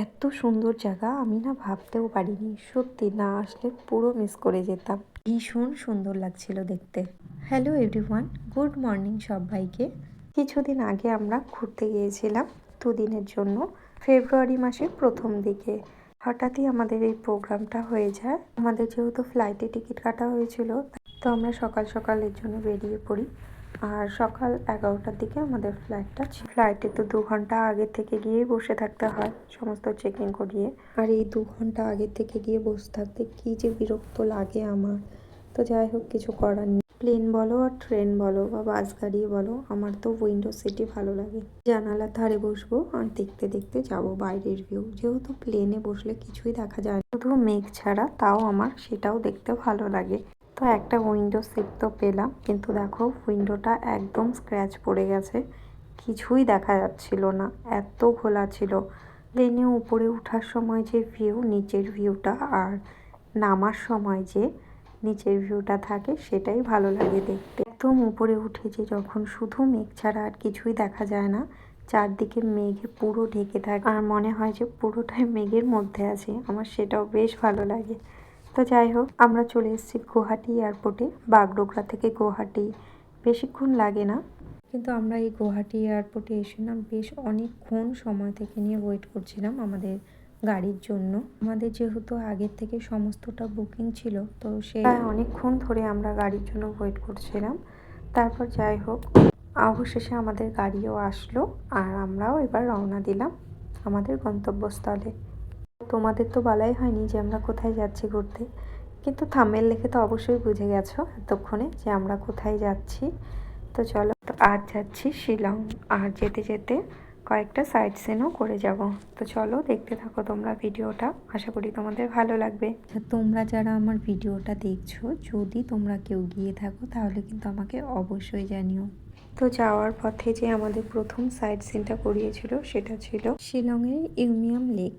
এত সুন্দর জায়গা আমি না ভাবতেও পারিনি, সত্যি না আসলে পুরো মিস করে যেতাম। ভীষণ সুন্দর লাগছিল দেখতে। হ্যালো এভরিওয়ান, গুড মর্নিং সবাইকে। কিছুদিন আগে আমরা ঘুরতে গিয়েছিলাম দুদিনের জন্য, ফেব্রুয়ারি মাসের প্রথম দিকে। হঠাৎই আমাদের এই প্রোগ্রামটা হয়ে যায়। আমাদের যেহেতু ফ্লাইটে টিকিট কাটা হয়েছিল, তো আমরা সকাল সকাল এর জন্য বেরিয়ে পড়ি। আর সকাল 11টার দিকে আমাদের ফ্লাইটটা। ফ্লাইটে তো 2 ঘন্টা আগে থেকে গিয়েই বসে থাকতে হয় সমস্ত চেকিং করিয়ে। আর এই 2 ঘন্টা আগে থেকে গিয়ে বসে থাকতে কি যে বিরক্ত লাগে আমার। তো যাই হোক, কিছু করার নেই। প্লেন বলো আর ট্রেন বলো বা বাস গাড়ি বলো, আমার তো উইন্ডো সিটই ভালো লাগে। জানালার ধারে বসবো আর দেখতে দেখতে যাব বাইরের ভিউ। যেহেতু প্লেনে বসলে কিছুই দেখা যায় না, শুধু মেঘ ছাড়া, তাও আমার সেটাও দেখতে ভালো লাগে। তো একটা উইন্ডো সিট তো পেলাম, কিন্তু দেখো উইন্ডোটা একদম স্ক্র্যাচ পড়ে গেছে, কিছুই দেখা যাচ্ছিল না, এত খোলা ছিল। প্লেনে উপরে ওঠার সময় যে ভিউ, নিচের ভিউটা, আর নামার সময় যে নিচের ভিউটা থাকে, সেটাই ভালো লাগে দেখতে। একদম উপরে উঠেছি যখন, শুধু মেঘ ছাড়া আর কিছুই দেখা যায় না। চারদিকে মেঘে পুরো ঢেকে থাকে আর মনে হয় যে পুরোটাই মেঘের মধ্যে আছে। আমার সেটাও বেশ ভালো লাগে। তো যাই হোক, আমরা চলে এসেছি গুয়াহাটি এয়ারপোর্টে। বাগডোগরা থেকে গুয়াহাটি বেশিক্ষণ লাগে না, কিন্তু আমরা এই গুয়াহাটি এয়ারপোর্টে এসে না বেশ অনেকক্ষণ সময় থেকে নিয়ে ওয়েট করছিলাম আমাদের গাড়ির জন্য। আমাদের যেহেতু আগের থেকে সমস্তটা বুকিং ছিল, তো অনেকক্ষণ ধরে আমরা গাড়ির জন্য ওয়েট করছিলাম। তারপর যাই হোক, অবশেষে আমাদের গাড়িও আসলো আর আমরাও এবার রওনা দিলাম আমাদের গন্তব্যস্থলে। তোমাদের তো বলাই হয়নি যে আমরা কোথায় যাচ্ছি ঘুরতে, কিন্তু থাম্বনেল দেখে তো অবশ্যই বুঝে গেছো এতক্ষণে যে আমরা কোথায় যাচ্ছি। তো চলো, তো আজ যাচ্ছি শিলং, আর যেতে যেতে কয়েকটা সাইট সিনও করে যাব। তো চলো, দেখতে থাকো তোমরা ভিডিওটা, আশা করি তোমাদের ভালো লাগবে। তোমরা যারা আমার ভিডিওটা দেখছো, যদি তোমরা কেউ গিয়ে থাকো তাহলে কিন্তু আমাকে অবশ্যই জানিও। তো যাওয়ার পথে যে আমাদের প্রথম সাইট সিনটা করিয়েছিল সেটা ছিল শিলংয়ের ইউমিয়াম লেক।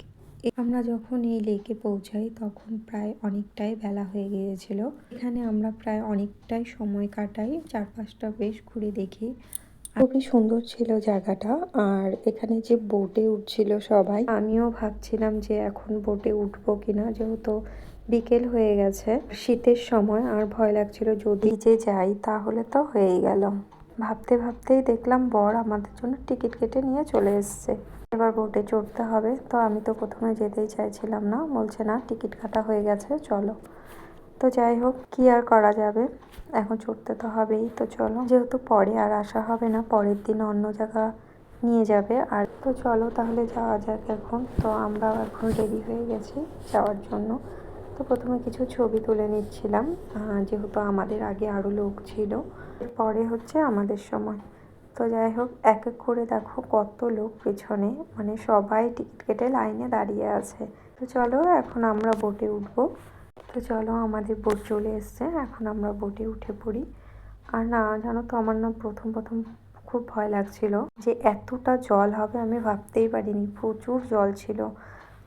আমরা যখন এই লেকে পৌঁছাই তখন প্রায় অনেকটাই বেলা হয়ে গিয়েছিল। এখানে আমরা প্রায় অনেকটাই সময় কাটাই, চারপাশটা বেশ ঘুরে দেখি। খুবই সুন্দর ছিল জায়গাটা। আর এখানে যে বোটে উঠছিল সবাই, আমিও ভাবছিলাম যে এখন বোটে উঠবো কিনা, যেহেতু বিকেল হয়ে গেছে, শীতের সময়, আর ভয় লাগছিল যদি যে যাই তাহলে তো হয়েই গেল। ভাবতে ভাবতেই দেখলাম বর আমাদের জন্য টিকিট কেটে নিয়ে চলে এসছে। এবার বোটে চড়তে হবে। তো আমি তো প্রথমে যেতেই চাইছিলাম না, বলছে না টিকিট কাটা হয়ে গেছে চলো। তো যাই হোক, কি আর করা যাবে, এখন চড়তে তো হবেই। তো চলো, যেহেতু পরে আর আসা হবে না, পরের দিন অন্য জায়গা নিয়ে যাবে। আর তো চলো তাহলে যাওয়া যাক এখন। তো আমরাও এখন রেডি হয়ে গেছি যাওয়ার জন্য। তো প্রথমে কিছু ছবি তুলে নিচ্ছিলাম, যেহেতু আমাদের আগে আরও লোক ছিল, পরে হচ্ছে আমাদের সময়। তো যাই হোক, এক এক করে দেখো কত লোক পেছনে, মানে সবাই টিকিট কেটে লাইনে দাঁড়িয়ে আছে। তো চলো এখন আমরা বোটে উঠবো। তো চলো, আমাদের বোট চলে এসছে, এখন আমরা বোটে উঠে পড়ি। আর না জানো তো, আমার না প্রথম প্রথম খুব ভয় লাগছিল যে এতটা জল হবে, আমি ভাবতেই পারিনি, প্রচুর জল ছিল।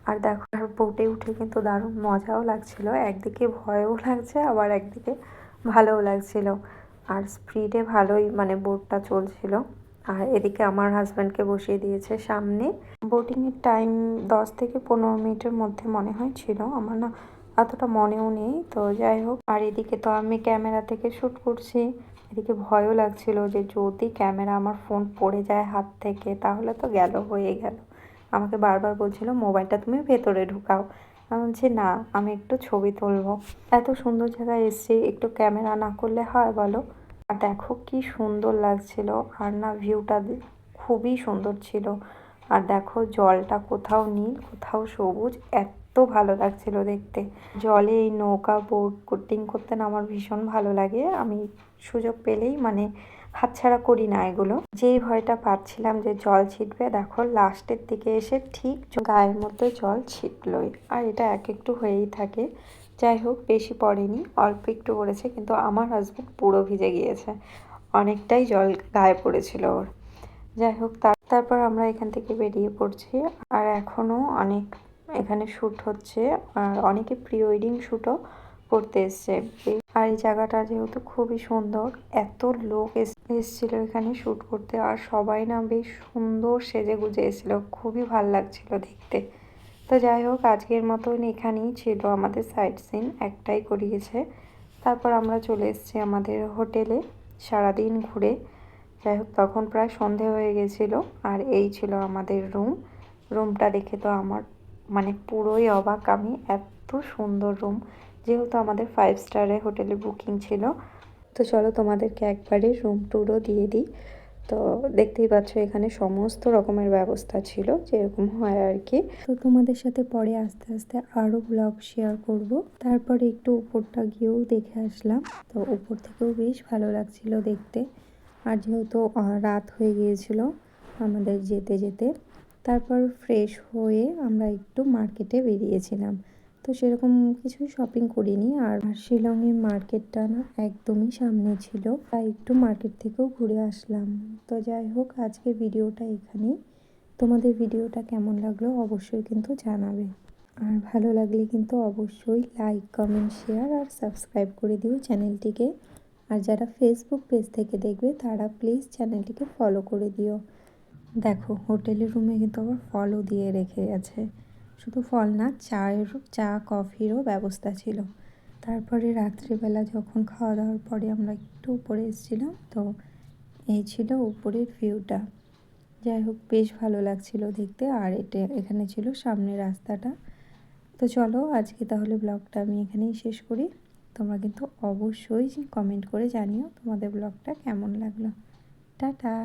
আর দেখো, আর বোটে উঠে কিন্তু দারুণ মজাও লাগছিল, একদিকে ভয়ও লাগছে আবার একদিকে ভালোও লাগছিল। আর স্পিডে ভালোই মানে বোটটা চলছিল। আর এদিকে আমার হাজব্যান্ডকে বসিয়ে দিয়েছে সামনে। বোটিংয়ের টাইম 10 থেকে 15 মিনিটের মধ্যে মনে হয় ছিল, আমার না অতটা মনেও নেই। তো যাই হোক, আর এদিকে তো আমি ক্যামেরা থেকে শ্যুট করছি, এদিকে ভয়ও লাগছিল যে যদি ক্যামেরা আমার ফোন পড়ে যায় হাত থেকে তাহলে তো গেল, হয়ে গেল। আমাকে বারবার বলছিল মোবাইলটা তুমি ভেতরে ঢুকাও। আমি বলছি না, আমি একটু ছবি তুলবো। এত সুন্দর জায়গায় এসছি, একটু ক্যামেরা না করলে হয় বলো। আর দেখো কি সুন্দর লাগছিল, আর না ভিউটা খুবই সুন্দর ছিল। আর দেখো জলটা কোথাও নীল কোথাও সবুজ, এত ভালো লাগছিল দেখতে। জলে এই নৌকা বোট বোটিং করতে না আমার ভীষণ ভালো লাগে। আমি সুযোগ পেলেই মানে হাতছাড়া করি না এগুলো। যেই ভয়টা পাচ্ছিলাম যে জল ছিটবে, দেখো লাস্টের দিকে এসে ঠিক গায়ের মধ্যে জল ছিটলই। আর এটা এক একটু হয়েই থাকে। যাই হোক, বেশি পড়েনি, অল্প একটু পড়েছে, কিন্তু আমার হাজব্যান্ড পুরো ভিজে গিয়েছে, অনেকটাই জল গায়ে পড়েছিল ওর। যাই হোক, তারপর আমরা এখান থেকে বেরিয়ে পড়ছি। আর এখনও অনেক এখানে শ্যুট হচ্ছে, আর অনেকে প্রি ওয়েডিং শ্যুটও করতে এসছে। আর এই জায়গাটা যেহেতু খুবই সুন্দর, এত লোক এসেছিল এখানে শ্যুট করতে, আর সবাই না বেশ সুন্দর সেজে গুজে এসেছিল, খুবই ভাল লাগছিল দেখতে। তো যাই হোক, আজকের মতন এখানেই ছিল আমাদের সাইট সিন, একটাই করিয়েছে। তারপর আমরা চলে এসেছি আমাদের হোটেলে সারাদিন ঘুরে। যাই হোক, তখন প্রায় সন্ধে হয়ে গেছিলো। আর এই ছিল আমাদের রুমটা দেখে তো আমার মানে পুরোই অবাক আমি, এত সুন্দর রুম। যেহেতু আমাদের 5 স্টারে হোটেলে বুকিং ছিল। তো চলো তোমাদেরকে একবারে রুম ট্যুরও দিয়ে দিই। তো দেখতেই পাচ্ছ এখানে সমস্ত রকমের ব্যবস্থা ছিল, যেরকম হয় আর কি। তো তোমাদের সাথে পরে আস্তে আস্তে আরও ব্লগ শেয়ার করব। তারপরে একটু উপরটা গিয়েও দেখে আসলাম। তো উপর থেকেও বেশ ভালো লাগছিল দেখতে। আর যেহেতু রাত হয়ে গিয়েছিল আমাদের যেতে যেতে, তারপর ফ্রেশ হয়ে আমরা একটু মার্কেটে বেরিয়েছিলাম। তো সেরকম কিছুই শপিং করিনি। আর শিলংয়ের মার্কেটটা না একদমই সামনে ছিল, তাই একটু মার্কেট থেকেও ঘুরে আসলাম। তো যাই হোক, আজকের ভিডিওটা এখানেই। তোমাদের ভিডিওটা কেমন লাগলো অবশ্যই কিন্তু জানাবে। আর ভালো লাগলে কিন্তু অবশ্যই লাইক, কমেন্ট, শেয়ার আর সাবস্ক্রাইব করে দিও চ্যানেলটিকে। আর যারা ফেসবুক পেজ থেকে দেখবে তারা প্লিজ চ্যানেলটিকে ফলো করে দিও। দেখো, হোটেলের রুমে কিন্তু আবার ফলও দিয়ে রেখে গেছে। শুধু ফল না, চা কফিরও ব্যবস্থা ছিল। তারপরে রাত্রিবেলা যখন খাওয়া দাওয়ার পরে আমরা একটু উপরে এসেছিলাম, তো এই ছিল উপরের ভিউটা। যাই হোক, বেশ ভালো লাগছিল দেখতে। আর এখানে ছিল সামনের রাস্তাটা। তো চলো, আজকে তাহলে ব্লগটা আমি এখানেই শেষ করি। তোমরা কিন্তু অবশ্যই কমেন্ট করে জানিও তোমাদের ব্লগটা কেমন লাগলো। টাটা।